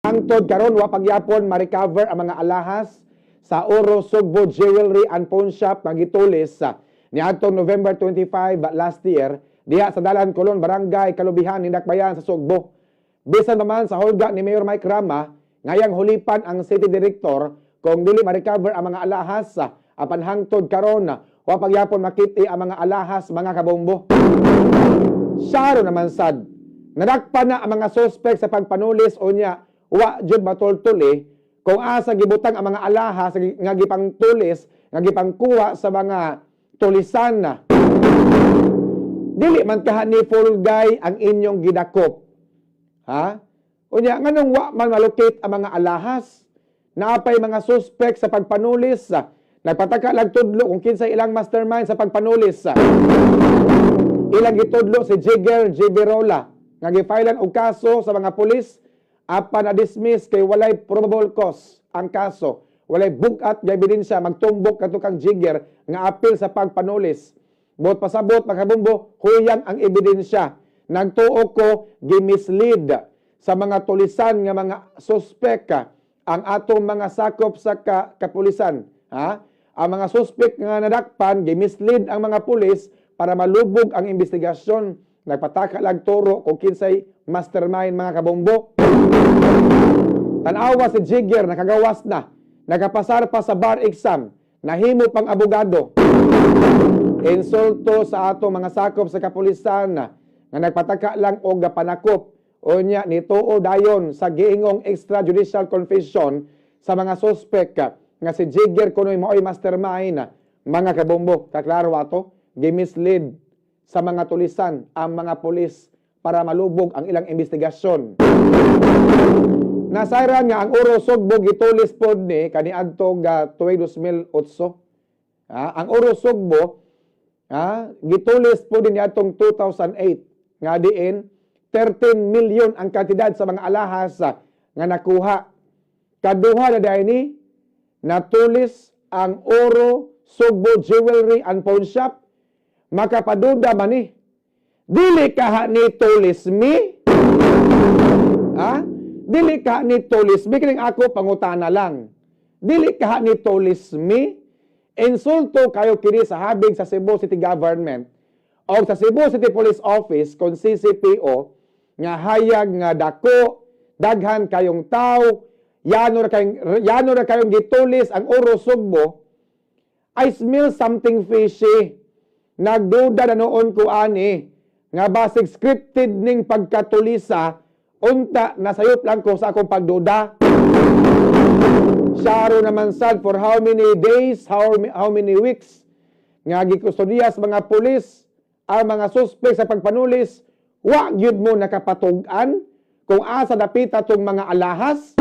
Hangtod karon wa pagyapon ma-recover ang mga alahas sa Oro Sugbo Jewelry and Pawn Shop nga gitulis niadtong November 25 last year diha sa Dalan Colon, Barangay Kalubihan, Hindakbayan sa Sugbo. Bisan naman sa hulga ni Mayor Mike Rama, ngayang hulipan ang City Director kung dili ma-recover ang mga alahas apan hangtod karon wa pagyapon makiti ang mga alahas, mga kabombo. Saro naman sad nadakpan na ang mga suspect sa pagpanulis unya wa jud matultuli kung asa gibutang ang mga alahas nga gipangtulis nga gipangkuha sa mga tulisan na. Dili man kaha ni Fulgay ang inyong gidakop. Ha? Unya nganong wa man malukit ang mga alahas? Naapay mga suspect sa pagpanulis. Nagpataka lang tudlo kung kinsa ilang mastermind sa pagpanulis. Ilang gitudlo si Jigger Jibirola nga gifilean og kaso sa mga pulis apan na-dismiss kay walay probable cause ang kaso. Walay bugat nga ebidensya magtumbok kadto kang Jigger nga apil sa pagpanulis. Bot pasabot magkabumbo huyang ang ebidensya. Nagtuo ko gimislead sa mga tulisan nga mga suspect ang atong mga sakop sa kapulisan. Ha? Ang mga suspect nga nadakpan gimislead ang mga pulis para malubog ang investigasyon. Nagpataka lang turo kung kinsay mastermind, mga kabombo. Tanawa si Jigger nakagawas na. Nagapasar pa sa bar exam. Nahimo pang abogado. Insulto sa atong mga sakop sa kapulisan nga nagpataka lang og panakop. Unya nituo dayon sa giingong extrajudicial confession sa mga suspect nga si Jigger kunoy maoy mastermind, mga kabombo. Kaklaro ato, gimislead sa mga tulisan ang mga pulis para malubog ang ilang investigasyon. Nasayran nga ang Oro Sugbo gitulis pod ni kaniadtong tuig 2008. Ang Oro Sugbo gitulis pod ni atong 2008 nga diin 13 million ang kantidad sa mga alahas nga nakuha. Kaduha na dahil ni natulis ang Oro Sugbo Jewelry and Pawn Shop. Makapaduda man ni. Dili ka ni tulis mi? Ha? Dili ka ni tulis mi? Kining ako pangutana lang. Dili ka ni tulis mi? Insulto kayo kini sa habig sa Cebu City Government o sa Cebu City Police Office kung CCPO nga hayag nga dako, daghan kayong tao, yano ra kayong gitulis ang Oro Sugbo. I smell something fishy. Nagduda na noon ko ani nga basig scripted ning pagkatulisa unta nasayop lang ko sa akong pagduda. Saro naman sad for how many days, how many weeks nga gikustodiya sa mga pulis ang mga suspect sa pagpanulis, wa gyud mo nakapatug-an kung asa dapita tong mga alahas.